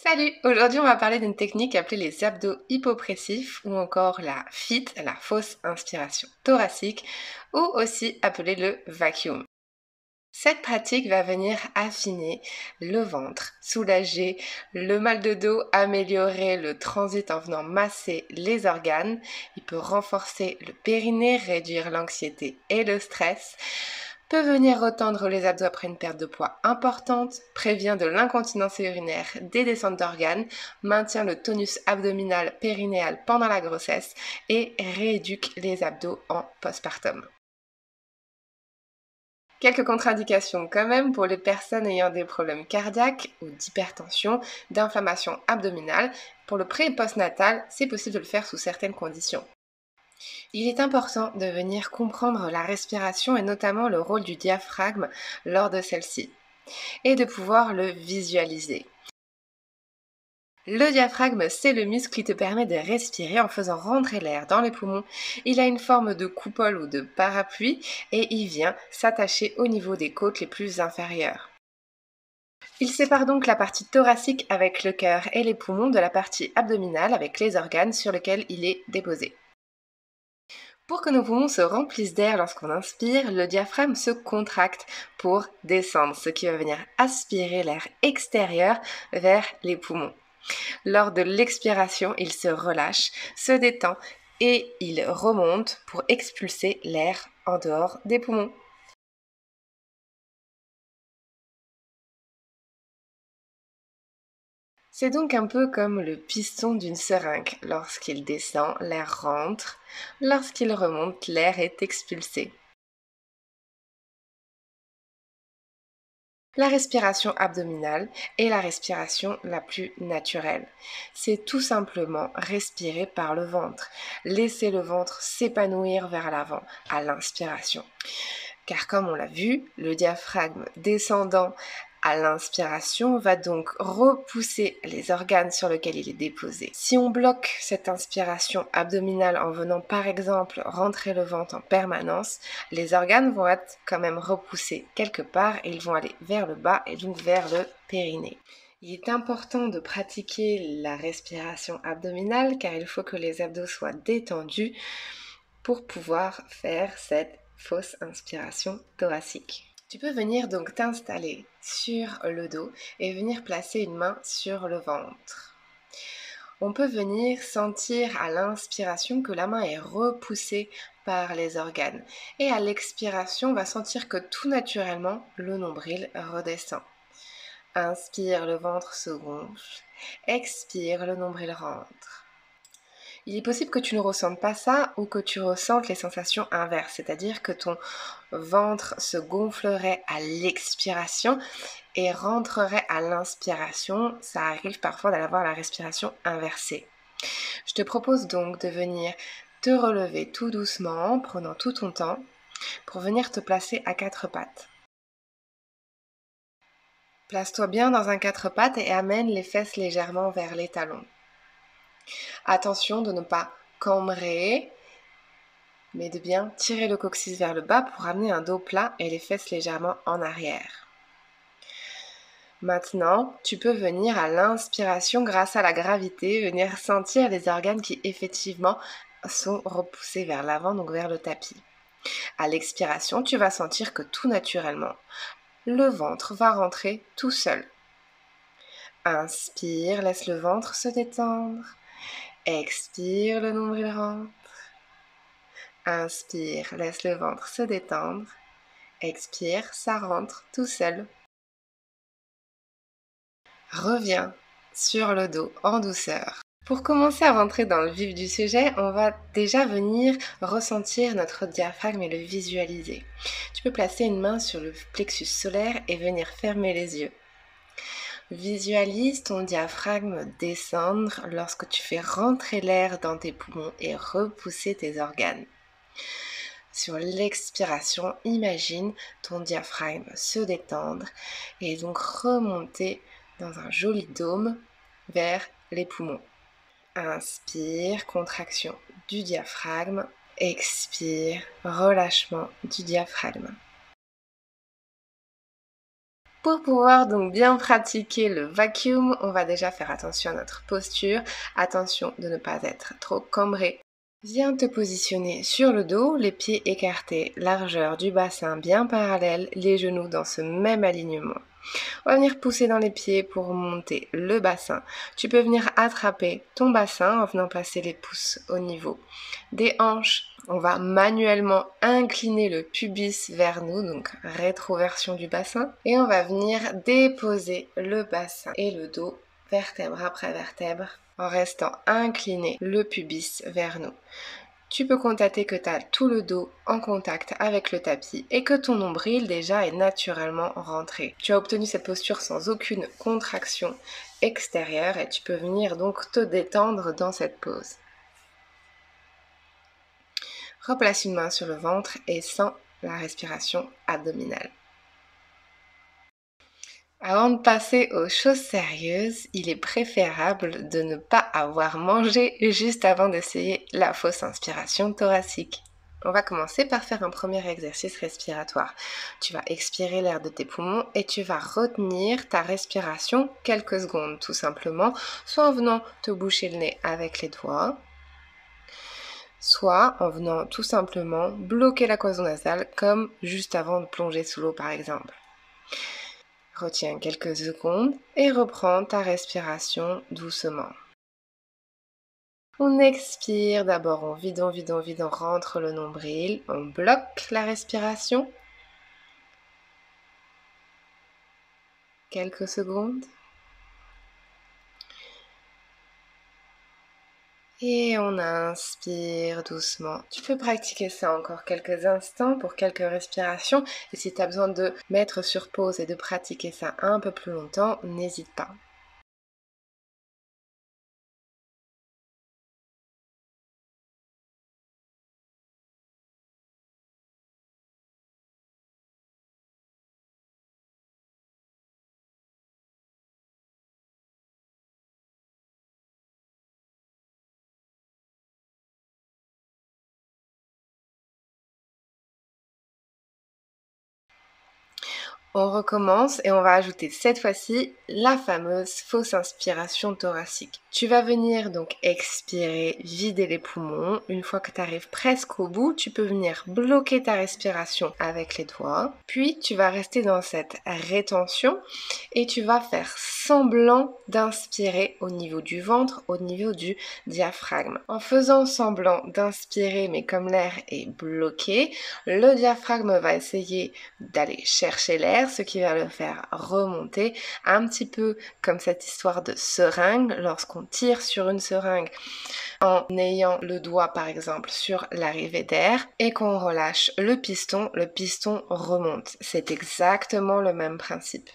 Salut! Aujourd'hui, on va parler d'une technique appelée les abdos hypopressifs ou encore la FIT, la fausse inspiration thoracique, ou aussi appelée le vacuum. Cette pratique va venir affiner le ventre, soulager le mal de dos, améliorer le transit en venant masser les organes. Il peut renforcer le périnée, réduire l'anxiété et le stress, peut venir retendre les abdos après une perte de poids importante, prévient de l'incontinence urinaire, des descentes d'organes, maintient le tonus abdominal périnéal pendant la grossesse et rééduque les abdos en postpartum. Quelques contre-indications quand même pour les personnes ayant des problèmes cardiaques ou d'hypertension, d'inflammation abdominale. Pour le pré- et postnatal, c'est possible de le faire sous certaines conditions. Il est important de venir comprendre la respiration et notamment le rôle du diaphragme lors de celle-ci et de pouvoir le visualiser. Le diaphragme, c'est le muscle qui te permet de respirer en faisant rentrer l'air dans les poumons. Il a une forme de coupole ou de parapluie et il vient s'attacher au niveau des côtes les plus inférieures. Il sépare donc la partie thoracique avec le cœur et les poumons de la partie abdominale avec les organes sur lesquels il est déposé. Pour que nos poumons se remplissent d'air lorsqu'on inspire, le diaphragme se contracte pour descendre, ce qui va venir aspirer l'air extérieur vers les poumons. Lors de l'expiration, il se relâche, se détend et il remonte pour expulser l'air en dehors des poumons. C'est donc un peu comme le piston d'une seringue. Lorsqu'il descend, l'air rentre. Lorsqu'il remonte, l'air est expulsé. La respiration abdominale est la respiration la plus naturelle. C'est tout simplement respirer par le ventre. Laisser le ventre s'épanouir vers l'avant à l'inspiration. Car comme on l'a vu, le diaphragme descendant à l'inspiration va donc repousser les organes sur lesquels il est déposé. Si on bloque cette inspiration abdominale en venant par exemple rentrer le ventre en permanence, les organes vont être quand même repoussés quelque part et ils vont aller vers le bas et donc vers le périnée. Il est important de pratiquer la respiration abdominale car il faut que les abdos soient détendus pour pouvoir faire cette fausse inspiration thoracique. Tu peux venir donc t'installer sur le dos et venir placer une main sur le ventre. On peut venir sentir à l'inspiration que la main est repoussée par les organes et à l'expiration, on va sentir que tout naturellement, le nombril redescend. Inspire, le ventre se gonfle. Expire, le nombril rentre. Il est possible que tu ne ressentes pas ça ou que tu ressentes les sensations inverses, c'est-à-dire que ton ventre se gonflerait à l'expiration et rentrerait à l'inspiration. Ça arrive parfois d'avoir la respiration inversée. Je te propose donc de venir te relever tout doucement, en prenant tout ton temps, pour venir te placer à quatre pattes. Place-toi bien dans un quatre pattes et amène les fesses légèrement vers les talons. Attention de ne pas cambrer, mais de bien tirer le coccyx vers le bas pour amener un dos plat et les fesses légèrement en arrière. Maintenant, tu peux venir à l'inspiration grâce à la gravité, venir sentir les organes qui effectivement sont repoussés vers l'avant, donc vers le tapis. À l'expiration, tu vas sentir que tout naturellement, le ventre va rentrer tout seul. Inspire, laisse le ventre se détendre. Expire, le nombril rentre. Inspire, laisse le ventre se détendre. Expire, ça rentre tout seul. Reviens sur le dos en douceur. Pour commencer à rentrer dans le vif du sujet, on va déjà venir ressentir notre diaphragme et le visualiser. Tu peux placer une main sur le plexus solaire et venir fermer les yeux. Visualise ton diaphragme descendre lorsque tu fais rentrer l'air dans tes poumons et repousser tes organes. Sur l'expiration, imagine ton diaphragme se détendre et donc remonter dans un joli dôme vers les poumons. Inspire, contraction du diaphragme. Expire, relâchement du diaphragme. Pour pouvoir donc bien pratiquer le vacuum, on va déjà faire attention à notre posture, attention de ne pas être trop cambré. Viens te positionner sur le dos, les pieds écartés, largeur du bassin bien parallèle, les genoux dans ce même alignement. On va venir pousser dans les pieds pour monter le bassin. Tu peux venir attraper ton bassin en venant placer les pouces au niveau des hanches. On va manuellement incliner le pubis vers nous, donc rétroversion du bassin. Et on va venir déposer le bassin et le dos, vertèbre après vertèbre, en restant incliné le pubis vers nous. Tu peux constater que tu as tout le dos en contact avec le tapis et que ton nombril déjà est naturellement rentré. Tu as obtenu cette posture sans aucune contraction extérieure et tu peux venir donc te détendre dans cette pose. Replace une main sur le ventre et sens la respiration abdominale. Avant de passer aux choses sérieuses, il est préférable de ne pas avoir mangé juste avant d'essayer la fausse inspiration thoracique. On va commencer par faire un premier exercice respiratoire. Tu vas expirer l'air de tes poumons et tu vas retenir ta respiration quelques secondes tout simplement, soit en venant te boucher le nez avec les doigts, soit en venant tout simplement bloquer la cloison nasale comme juste avant de plonger sous l'eau par exemple. Retiens quelques secondes et reprends ta respiration doucement. On expire, d'abord on vide, on rentre le nombril, on bloque la respiration. Quelques secondes. Et on inspire doucement. Tu peux pratiquer ça encore quelques instants pour quelques respirations. Et si tu as besoin de mettre sur pause et de pratiquer ça un peu plus longtemps, n'hésite pas. On recommence et on va ajouter cette fois-ci la fameuse fausse inspiration thoracique. Tu vas venir donc expirer, vider les poumons. Une fois que tu arrives presque au bout, tu peux venir bloquer ta respiration avec les doigts. Puis tu vas rester dans cette rétention et tu vas faire semblant d'inspirer au niveau du ventre, au niveau du diaphragme. En faisant semblant d'inspirer, mais comme l'air est bloqué, le diaphragme va essayer d'aller chercher l'air, ce qui va le faire remonter, un petit peu comme cette histoire de seringue, lorsqu'on tire sur une seringue en ayant le doigt par exemple sur l'arrivée d'air et qu'on relâche le piston remonte. C'est exactement le même principe.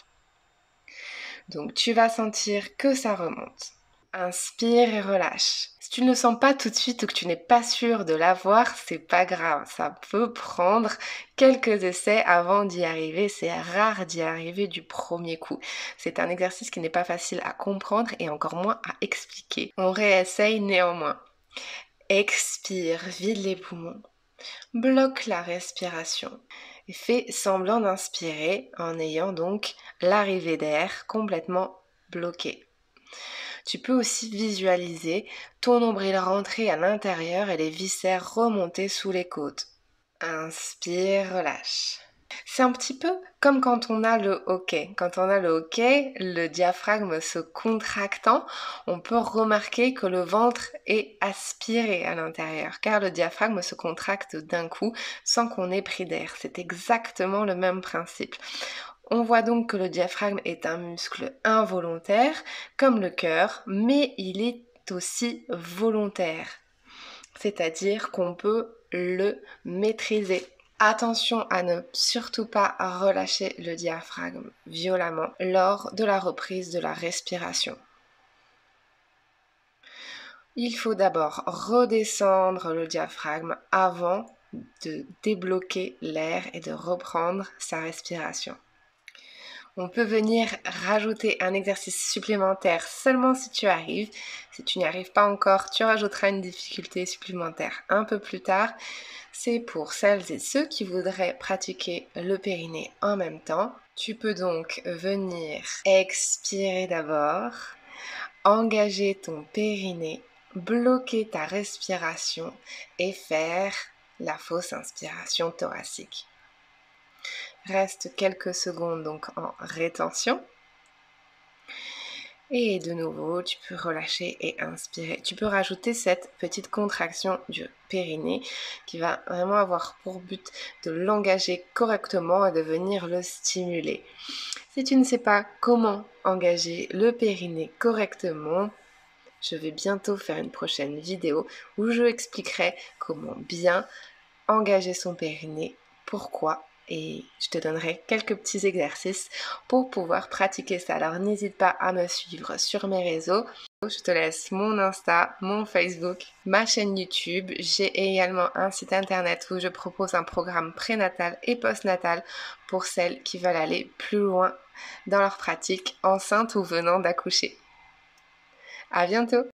Donc tu vas sentir que ça remonte. Inspire et relâche. Si tu ne le sens pas tout de suite ou que tu n'es pas sûr de l'avoir, c'est pas grave. Ça peut prendre quelques essais avant d'y arriver. C'est rare d'y arriver du premier coup. C'est un exercice qui n'est pas facile à comprendre et encore moins à expliquer. On réessaye néanmoins. Expire, vide les poumons. Bloque la respiration. Et fais semblant d'inspirer en ayant donc l'arrivée d'air complètement bloquée. Tu peux aussi visualiser ton nombril rentrer à l'intérieur et les viscères remonter sous les côtes. Inspire, relâche. C'est un petit peu comme quand on a le hockey. Quand on a le hockey, le diaphragme se contractant, on peut remarquer que le ventre est aspiré à l'intérieur, car le diaphragme se contracte d'un coup sans qu'on ait pris d'air. C'est exactement le même principe. On voit donc que le diaphragme est un muscle involontaire, comme le cœur, mais il est aussi volontaire. C'est-à-dire qu'on peut le maîtriser. Attention à ne surtout pas relâcher le diaphragme violemment lors de la reprise de la respiration. Il faut d'abord redescendre le diaphragme avant de débloquer l'air et de reprendre sa respiration. On peut venir rajouter un exercice supplémentaire seulement si tu arrives. Si tu n'y arrives pas encore, tu rajouteras une difficulté supplémentaire un peu plus tard. C'est pour celles et ceux qui voudraient pratiquer le périnée en même temps. Tu peux donc venir expirer d'abord, engager ton périnée, bloquer ta respiration et faire la fausse inspiration thoracique. Reste quelques secondes donc en rétention. Et de nouveau, tu peux relâcher et inspirer. Tu peux rajouter cette petite contraction du périnée qui va vraiment avoir pour but de l'engager correctement et de venir le stimuler. Si tu ne sais pas comment engager le périnée correctement, je vais bientôt faire une prochaine vidéo où je expliquerai comment bien engager son périnée, pourquoi, et je te donnerai quelques petits exercices pour pouvoir pratiquer ça. Alors n'hésite pas à me suivre sur mes réseaux. Je te laisse mon Insta, mon Facebook, ma chaîne YouTube. J'ai également un site internet où je propose un programme prénatal et postnatal pour celles qui veulent aller plus loin dans leur pratique, enceinte ou venant d'accoucher. À bientôt!